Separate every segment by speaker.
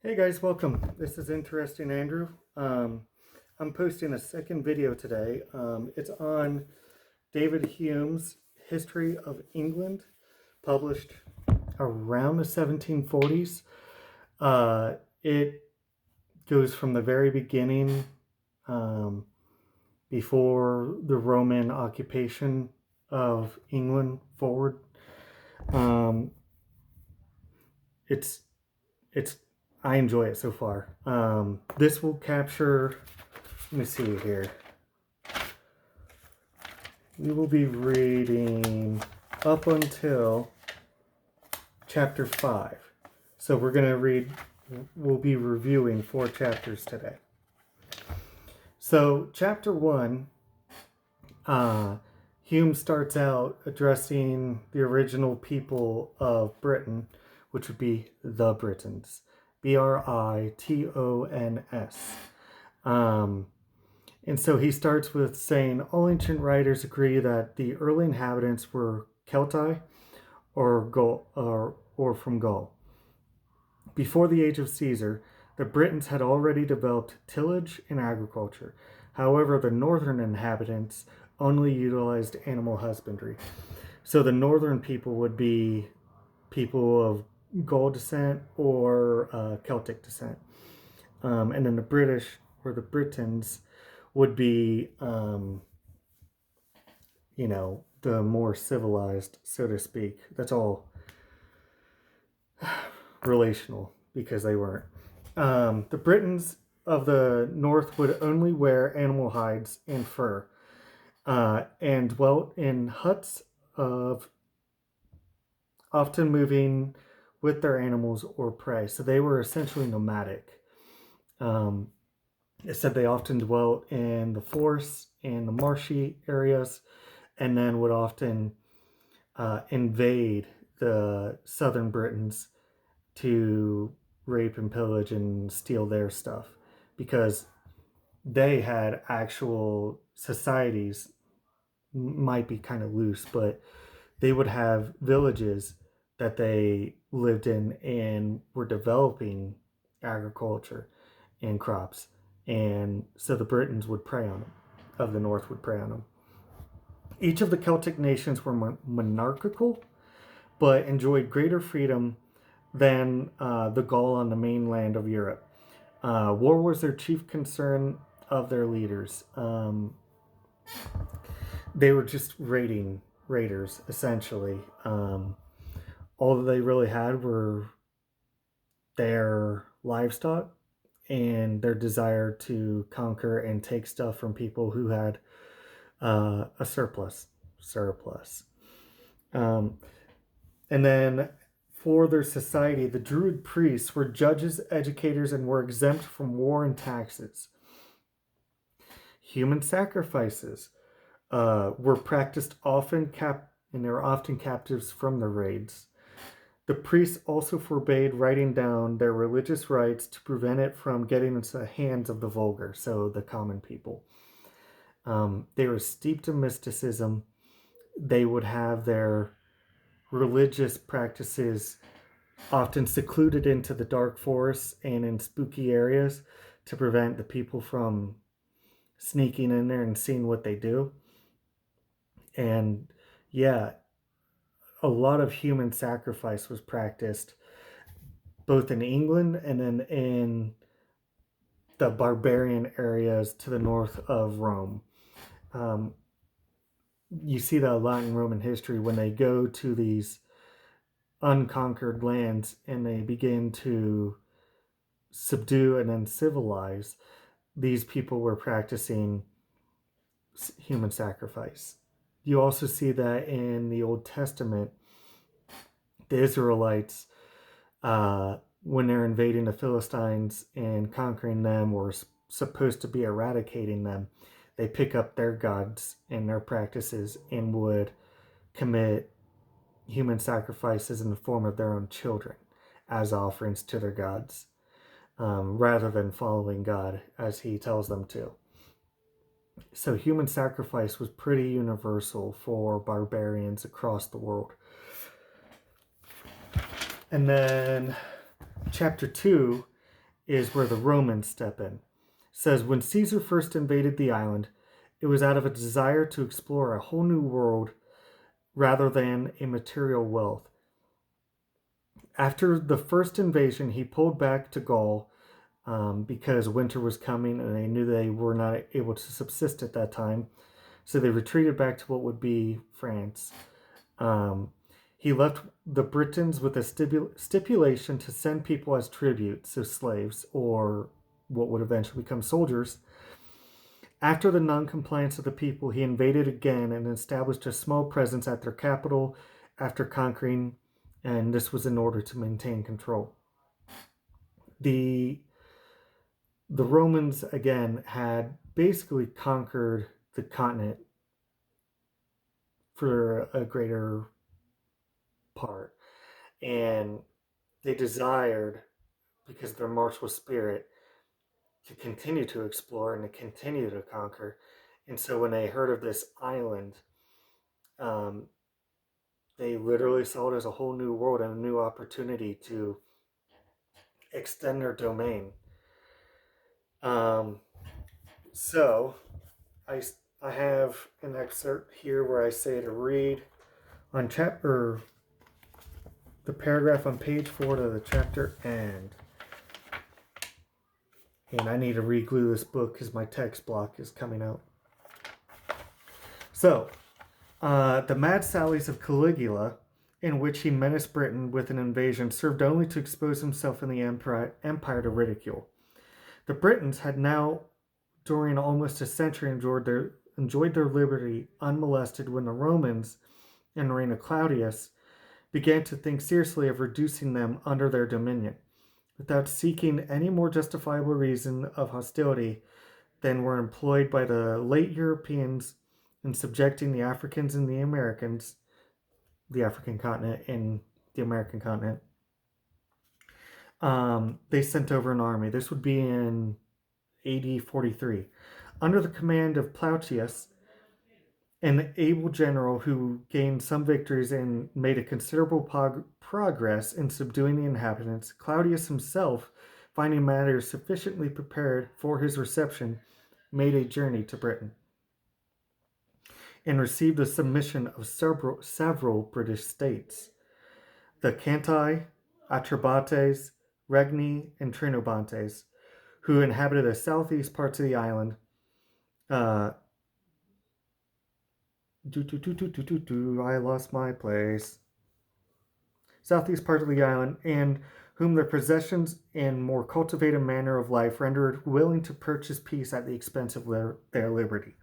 Speaker 1: Hey guys, welcome. This is Interesting Andrew. I'm posting a second video today. It's on David Hume's History of England, published around the 1740s. It goes from the very beginning, um, before the Roman occupation of England forward. Um, it's it's I enjoy it so far. This will capture. Let me see here. We will be reading up until chapter 5. So we'll be reviewing 4 chapters today. So, chapter 1, Hume starts out addressing the original people of Britain, which would be the Britons. Britons. And so he starts with saying all ancient writers agree that the early inhabitants were Celti or from Gaul. Before the age of Caesar, the Britons had already developed tillage and agriculture. However, the northern inhabitants only utilized animal husbandry. So the northern people would be people of Gaul descent or Celtic descent. And then the British or the Britons would be, the more civilized, so to speak. That's all relational because they weren't. The Britons of the north would only wear animal hides and fur, and dwelt in huts of often moving with their animals or prey. So they were essentially nomadic. Um, it said they often dwelt in the forests and the marshy areas, and then would often invade the southern Britons to rape and pillage and steal their stuff because they had actual societies, might be kind of loose, but they would have villages that they lived in and were developing agriculture and crops. And so the Britons would prey on them, of the north would prey on them. Each of the Celtic nations were monarchical, but enjoyed greater freedom than the Gaul on the mainland of Europe. War was their chief concern of their leaders. They were just raiders, essentially. All that they really had were their livestock and their desire to conquer and take stuff from people who had a surplus. Um, and then for their society, the Druid priests were judges, educators, and were exempt from war and taxes. Human sacrifices were practiced and they were often captives from the raids. The priests also forbade writing down their religious rites to prevent it from getting into the hands of the vulgar, so the common people. They were steeped in mysticism. They would have their religious practices often secluded into the dark forests and in spooky areas to prevent the people from sneaking in there and seeing what they do. And yeah, a lot of human sacrifice was practiced both in England and then in the barbarian areas to the north of Rome. Um, you see that a lot in Roman history when they go to these unconquered lands and they begin to subdue and then civilize. These people were practicing human sacrifice. You also see that in the Old Testament. The Israelites, when they're invading the Philistines and conquering them or supposed to be eradicating them, they pick up their gods and their practices and would commit human sacrifices in the form of their own children as offerings to their gods, rather than following God as he tells them to. So human sacrifice was pretty universal for barbarians across the world. And then chapter 2 is where the Romans step in. It says, when Caesar first invaded the island, it was out of a desire to explore a whole new world rather than a material wealth. After the first invasion, he pulled back to Gaul because winter was coming and they knew they were not able to subsist at that time. So they retreated back to what would be France. Um, he left the Britons with a stipulation to send people as tribute, so slaves, or what would eventually become soldiers. After the non-compliance of the people, he invaded again and established a small presence at their capital after conquering, and this was in order to maintain control. The the Romans again had basically conquered the continent for a greater part, and they desired, because of their martial spirit, to continue to explore and to continue to conquer. And so when they heard of this island, um, they literally saw it as a whole new world and a new opportunity to extend their domain. Um, so I, I have an excerpt here where I say to read on chapter the paragraph on page 4 to the chapter end. And I need to re-glue this book because my text block is coming out. So, the mad sallies of Caligula, in which he menaced Britain with an invasion, served only to expose himself and the empire to ridicule. The Britons had now, during almost a century, enjoyed their liberty unmolested when the Romans, in the reign of Claudius, began to think seriously of reducing them under their dominion, without seeking any more justifiable reason of hostility than were employed by the late Europeans in subjecting the Africans and the Americans, the African continent and the American continent. They sent over an army. This would be in AD 43. Under the command of Plautius, an able general who gained some victories and made a considerable progress in subduing the inhabitants, Claudius himself, finding matters sufficiently prepared for his reception, made a journey to Britain and received the submission of several British states, the Cantii, Atrebates, Regni, and Trinobantes, who inhabited the southeast parts of the island. I lost my place. Southeast part of the island, and whom their possessions and more cultivated manner of life rendered willing to purchase peace at the expense of their liberty.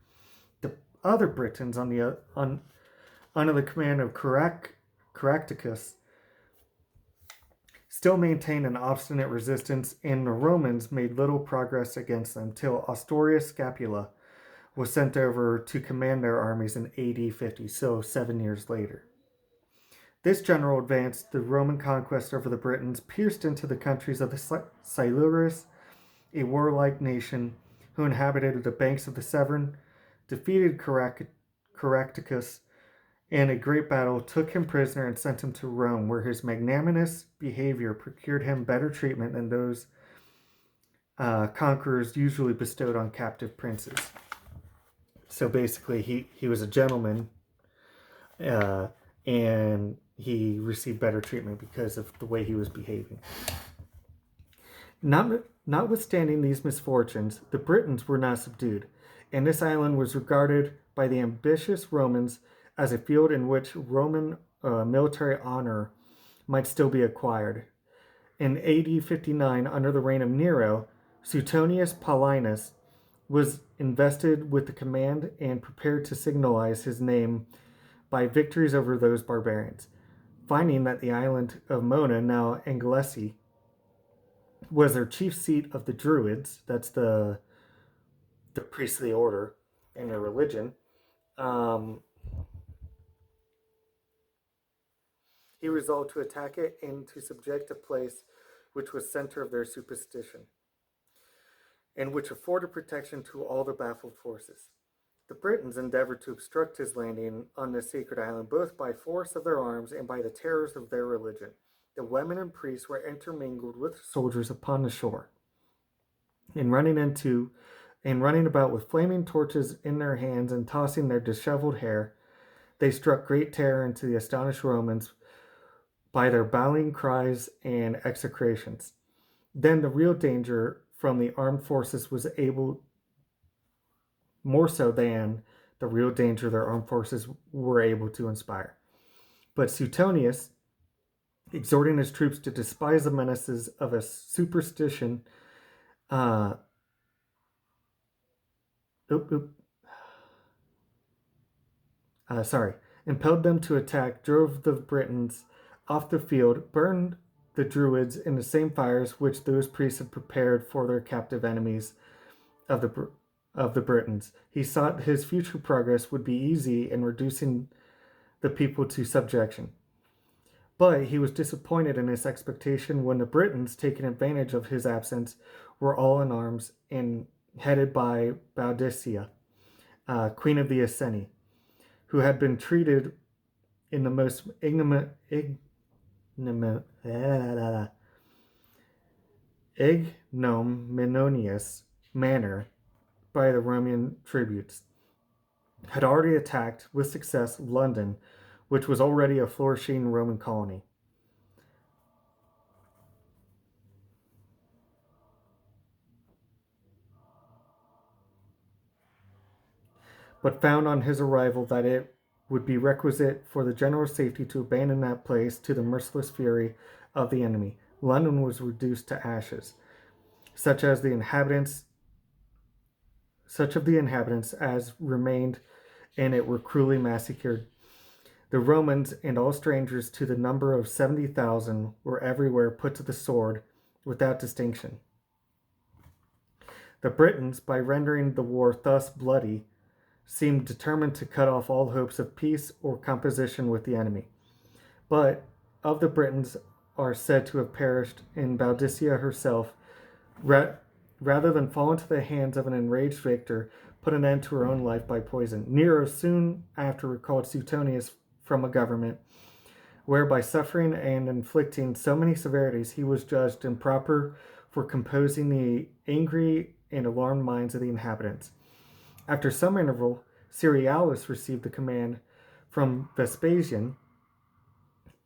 Speaker 1: The other Britons, under the command of Caractacus, still maintained an obstinate resistance, and the Romans made little progress against them till Ostorius Scapula was sent over to command their armies in AD 50, so 7 years later. This general advance, the Roman conquest over the Britons, pierced into the countries of the Silures, a warlike nation who inhabited the banks of the Severn, defeated Caractacus, and a great battle took him prisoner and sent him to Rome, where his magnanimous behavior procured him better treatment than those conquerors usually bestowed on captive princes. So basically, he was a gentleman, and he received better treatment because of the way he was behaving. Notwithstanding these misfortunes, the Britons were not subdued, and this island was regarded by the ambitious Romans as a field in which Roman military honor might still be acquired. In AD 59, under the reign of Nero, Suetonius Paulinus was invested with the command and prepared to signalize his name by victories over those barbarians. Finding that the island of Mona, now Anglesey, was their chief seat of the Druids, that's the priestly order and their religion, he resolved to attack it and to subject a place which was center of their superstition, and which afforded protection to all the baffled forces. The Britons endeavored to obstruct his landing on this sacred island both by force of their arms and by the terrors of their religion. The women and priests were intermingled with soldiers upon the shore. and running about with flaming torches in their hands and tossing their disheveled hair, they struck great terror into the astonished Romans by their bawling cries and execrations. Then the real danger from the armed forces was able, more so than the real danger their armed forces were able to inspire. But Suetonius, exhorting his troops to despise the menaces of a superstition, uh, oop, oop, sorry, impelled them to attack, drove the Britons off the field, burned the Druids in the same fires which those priests had prepared for their captive enemies of the Britons. He thought his future progress would be easy in reducing the people to subjection. But he was disappointed in his expectation when the Britons, taking advantage of his absence, were all in arms and headed by Boadicea, queen of the Iceni, who had been treated in the most ignominious manner by the Roman tributes, had already attacked with success London, which was already a flourishing Roman colony. But found on his arrival that it would be requisite for the general safety to abandon that place to the merciless fury of the enemy. London was reduced to ashes, such of the inhabitants as remained in it were cruelly massacred. The Romans and all strangers, to the number of 70,000, were everywhere put to the sword without distinction. The Britons, by rendering the war thus bloody, seemed determined to cut off all hopes of peace or composition with the enemy. But of the Britons are said to have perished in Boadicea herself, rather than fall into the hands of an enraged victor, put an end to her own life by poison. Nero soon after recalled Suetonius from a government, where by suffering and inflicting so many severities he was judged improper for composing the angry and alarmed minds of the inhabitants. After some interval, Cerealis received the command from Vespasian,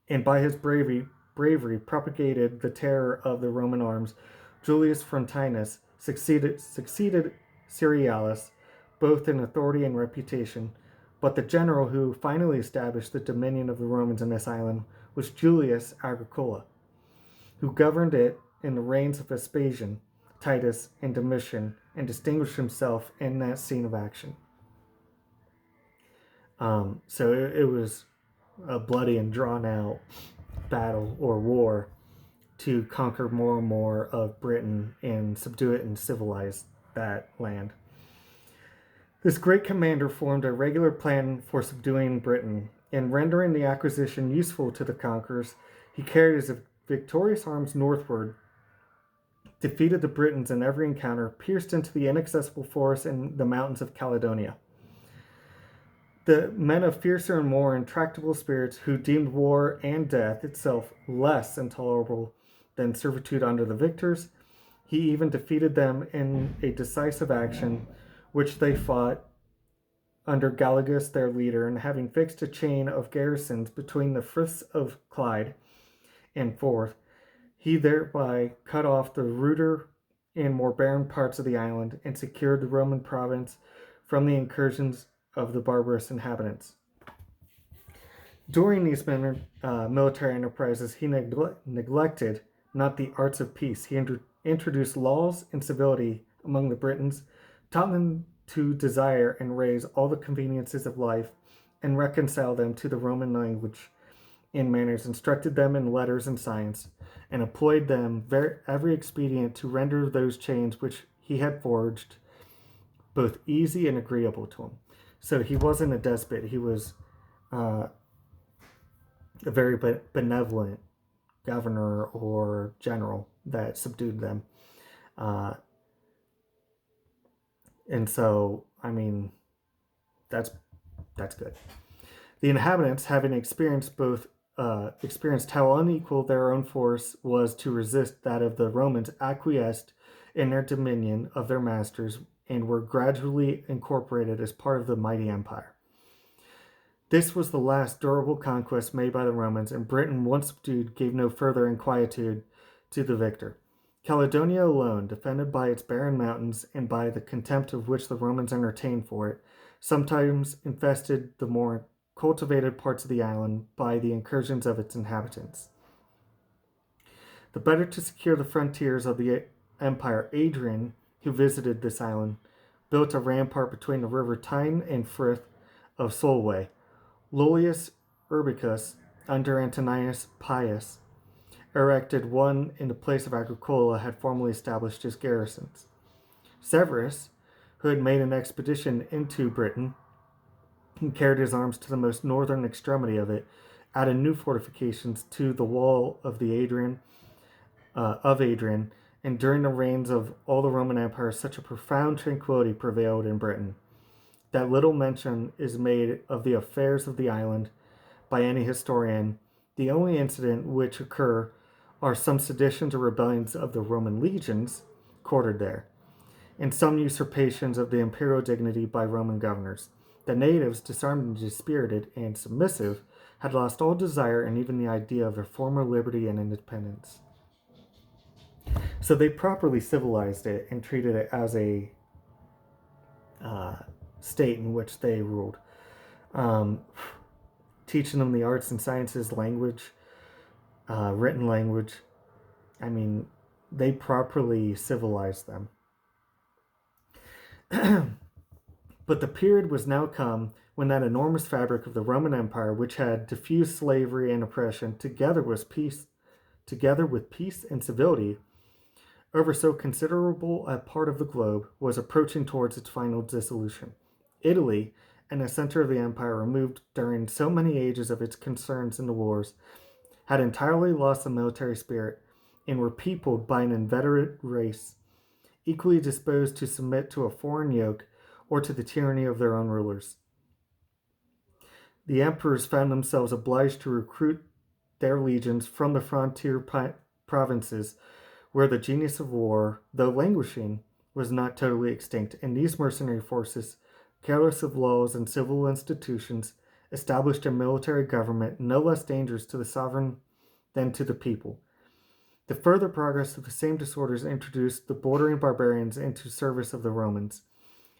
Speaker 1: and by his bravery propagated the terror of the Roman arms. Julius Frontinus succeeded Cerealis, both in authority and reputation, but the general who finally established the dominion of the Romans in this island was Julius Agricola, who governed it in the reigns of Vespasian, Titus, and Domitian, and distinguished himself in that scene of action. So it was a bloody and drawn out battle or war to conquer more and more of Britain and subdue it and civilize that land. This great commander formed a regular plan for subduing Britain, and rendering the acquisition useful to the conquerors, he carried his victorious arms northward, defeated the Britons in every encounter, pierced into the inaccessible forests and the mountains of Caledonia. The men of fiercer and more intractable spirits, who deemed war and death itself less intolerable than servitude under the victors, he even defeated them in a decisive action which they fought under Galligus, their leader, and having fixed a chain of garrisons between the Friths of Clyde and Forth, he thereby cut off the ruder and more barren parts of the island and secured the Roman province from the incursions of the barbarous inhabitants. During these military enterprises, he neglected not the arts of peace. He introduced laws and civility among the Britons, taught them to desire and raise all the conveniences of life, and reconcile them to the Roman language and manners, instructed them in letters and science, and employed them every expedient to render those chains which he had forged both easy and agreeable to him. So he wasn't a despot. He was a very benevolent governor or general that subdued them. And so, I mean, that's good. The inhabitants, having experienced both experienced how unequal their own force was to resist that of the Romans, acquiesced in their dominion of their masters and were gradually incorporated as part of the mighty empire. This was the last durable conquest made by the Romans, and Britain, once subdued, gave no further inquietude to the victor. Caledonia alone, defended by its barren mountains and by the contempt of which the Romans entertained for it, sometimes infested the more cultivated parts of the island by the incursions of its inhabitants. The better to secure the frontiers of the empire, Adrian, who visited this island, built a rampart between the river Tyne and Frith of Solway. Lullius Urbicus, under Antoninus Pius, erected one in the place of Agricola had formerly established his garrisons. Severus, who had made an expedition into Britain and carried his arms to the most northern extremity of it, added new fortifications to the wall of Adrian, and during the reigns of all the Roman Empire, such a profound tranquility prevailed in Britain that little mention is made of the affairs of the island by any historian. The only incident which occur are some seditions or rebellions of the Roman legions quartered there, and some usurpations of the imperial dignity by Roman governors. The natives, disarmed and dispirited and submissive, had lost all desire and even the idea of their former liberty and independence. So they properly civilized it and treated it as a state in which they ruled, teaching them the arts and sciences, language, written language. I mean, they properly civilized them. But the period was now come when that enormous fabric of the Roman Empire, which had diffused slavery and oppression, together with peace and civility, over so considerable a part of the globe, was approaching towards its final dissolution. Italy, and the center of the empire, removed during so many ages of its concerns in the wars, had entirely lost the military spirit and were peopled by an inveterate race, equally disposed to submit to a foreign yoke or to the tyranny of their own rulers. The emperors found themselves obliged to recruit their legions from the frontier provinces, where the genius of war, though languishing, was not totally extinct, and these mercenary forces, careless of laws and civil institutions, established a military government no less dangerous to the sovereign than to the people. The further progress of the same disorders introduced the bordering barbarians into service of the Romans,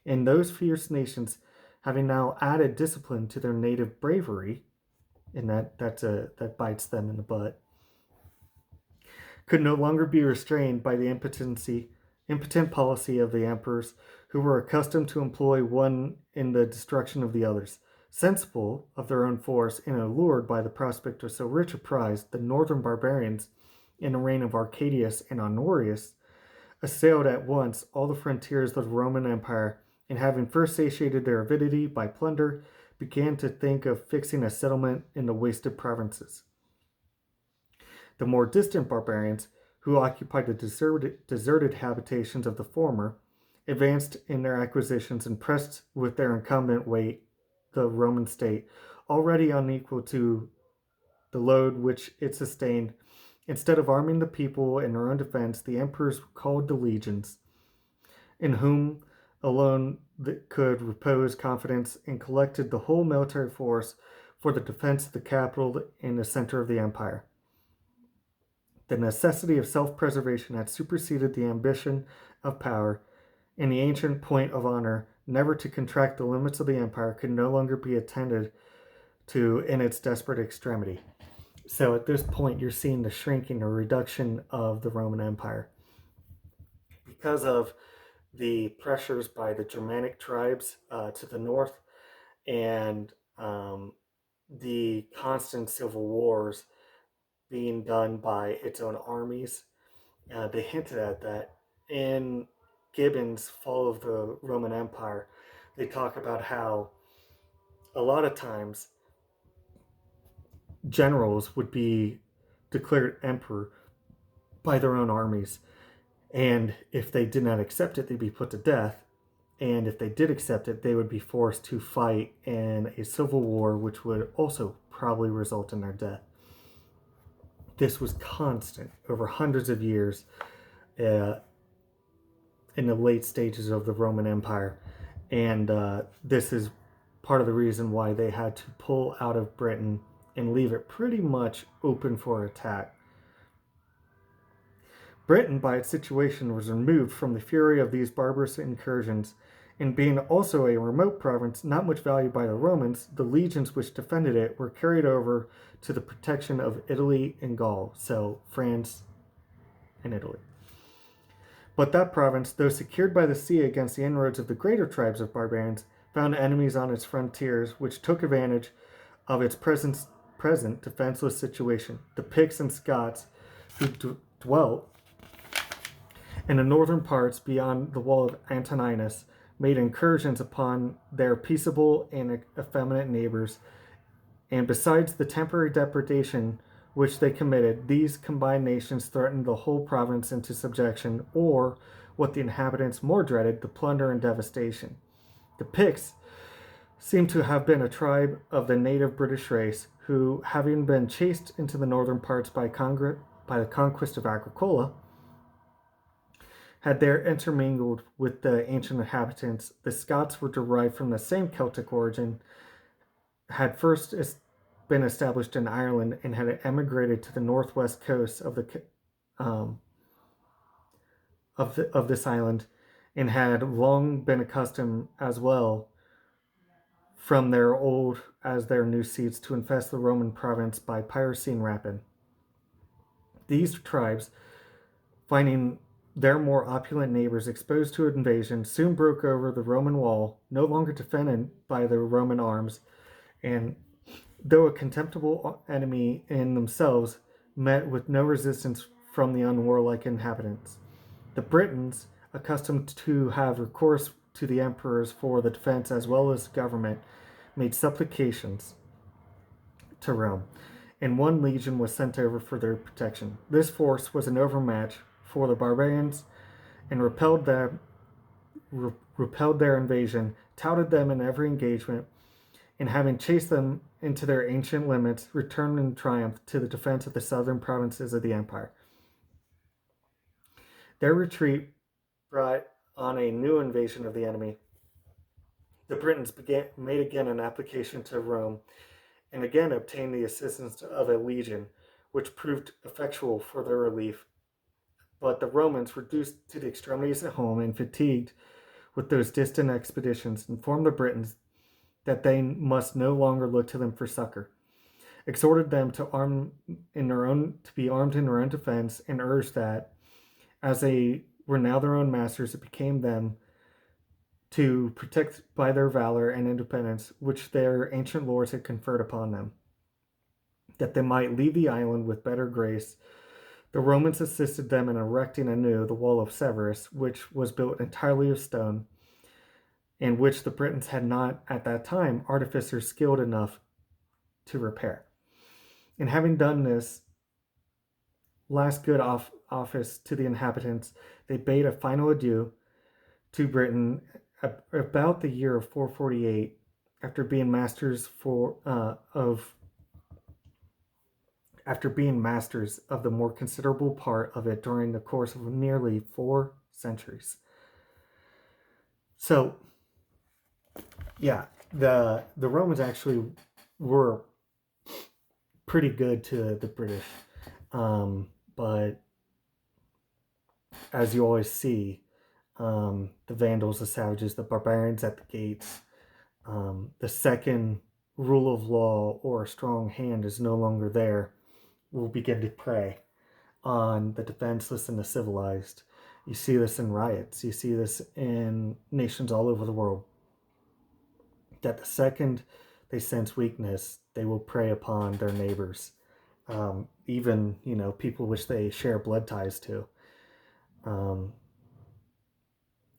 Speaker 1: and those fierce nations, having now added discipline to their native bravery, and that bites them in the butt, could no longer be restrained by the impotent policy of the emperors, who were accustomed to employ one in the destruction of the others. Sensible of their own force and allured by the prospect of so rich a prize, the northern barbarians, in the reign of Arcadius and Honorius, assailed at once all the frontiers of the Roman Empire, and having first satiated their avidity by plunder, began to think of fixing a settlement in the wasted provinces. The more distant barbarians, who occupied the deserted habitations of the former, advanced in their acquisitions and pressed with their incumbent weight the Roman state, already unequal to the load which it sustained. Instead of arming the people in their own defense, the emperors called the legions, in whom alone could repose confidence, and collected the whole military force for the defense of the capital in the center of the empire. The necessity of self-preservation had superseded the ambition of power, and the ancient point of honor, never to contract the limits of the empire, could no longer be attended to in its desperate extremity. So at this point, you're seeing the shrinking or reduction of the Roman Empire. Because of the pressures by the Germanic tribes to the north, and the constant civil wars being done by its own armies, they hinted at that. In Gibbon's Fall of the Roman Empire, they talk about how a lot of times generals would be declared emperor by their own armies, and if they did not accept it, they'd be put to death. And if they did accept it, they would be forced to fight in a civil war, which would also probably result in their death. this was constant over hundreds of years uh, in the late stages of the Roman Empire. And this is part of the reason why they had to pull out of Britain and leave it pretty much open for attack. Britain, by its situation, was removed from the fury of these barbarous incursions, and being also a remote province not much valued by the Romans, the legions which defended it were carried over to the protection of Italy and Gaul, so France and Italy. But that province, though secured by the sea against the inroads of the greater tribes of barbarians, found enemies on its frontiers which took advantage of its present defenseless situation. The Picts and Scots, who dwelt in the northern parts beyond the wall of Antoninus, made incursions upon their peaceable and effeminate neighbors, and besides the temporary depredation which they committed, these combined nations threatened the whole province into subjection, or, what the inhabitants more dreaded, the plunder and devastation. The Picts seem to have been a tribe of the native British race, who, having been chased into the northern parts by the conquest of Agricola, had there intermingled with the ancient inhabitants. The Scots were derived from the same Celtic origin, had first been established in Ireland, and had emigrated to the northwest coast of this island, and had long been accustomed as well from their old as their new seats to infest the Roman province by piracy and rapine. These tribes, finding their more opulent neighbors exposed to invasion, soon broke over the Roman wall, no longer defended by the Roman arms, and though a contemptible enemy in themselves, met with no resistance from the unwarlike inhabitants. The Britons, accustomed to have recourse to the emperors for the defense as well as government, made supplications to Rome, and one legion was sent over for their protection. This force was an overmatch for the barbarians and repelled their invasion, touted them in every engagement, and having chased them into their ancient limits, returned in triumph to the defense of the southern provinces of the empire. Their retreat brought on a new invasion of the enemy. The Britons made again an application to Rome, and again obtained the assistance of a legion, which proved effectual for their relief. But the Romans, reduced to the extremities at home and fatigued with those distant expeditions, informed the Britons that they must no longer look to them for succor, exhorted them to be armed in their own defense, and urged that, as they were now their own masters, it became them to protect by their valor and independence, which their ancient lords had conferred upon them, that they might leave the island with better grace. The Romans assisted them in erecting anew the wall of Severus, which was built entirely of stone, and which the Britons had not, at that time, artificers skilled enough to repair. And having done this last good office to the inhabitants, they bade a final adieu to Britain about the year of 448, after being masters of the more considerable part of it during the course of nearly 4 centuries. So, yeah, the Romans actually were pretty good to the British, but as you always see, the Vandals, the savages, the barbarians at the gates, the second rule of law or a strong hand is no longer there, will begin to prey on the defenseless and the civilized. You see this in riots. You see this in nations all over the world. That the second they sense weakness, they will prey upon their neighbors, even people which they share blood ties to.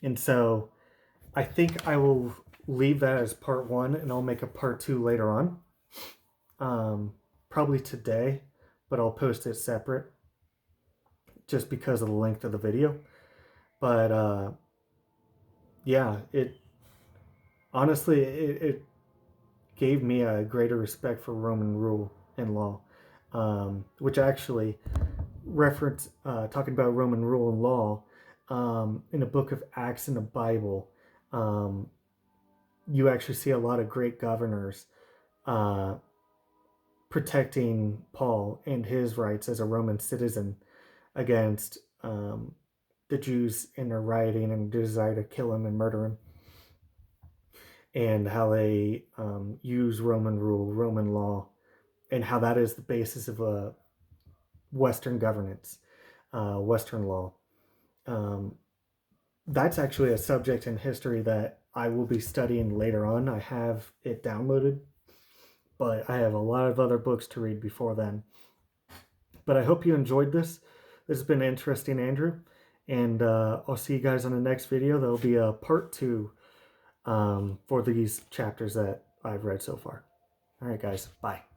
Speaker 1: And so I think I will leave that as part 1, and I'll make a part 2 later on. Probably today, but I'll post it separate just because of the length of the video. But yeah, it honestly, it gave me a greater respect for Roman rule and law. which actually reference talking about Roman rule and law in the book of Acts in the Bible. You actually see a lot of great governors uh, protecting Paul and his rights as a Roman citizen against the Jews in their rioting and desire to kill him and murder him, and how they use Roman rule, Roman law, and how that is the basis of a Western governance, Western law. Um, that's actually a subject in history that I will be studying later on. I have it downloaded, but I have a lot of other books to read before then. But I hope you enjoyed this. This has been interesting, Andrew. And I'll see you guys on the next video. There'll be a part 2 for these chapters that I've read so far. All right, guys. Bye.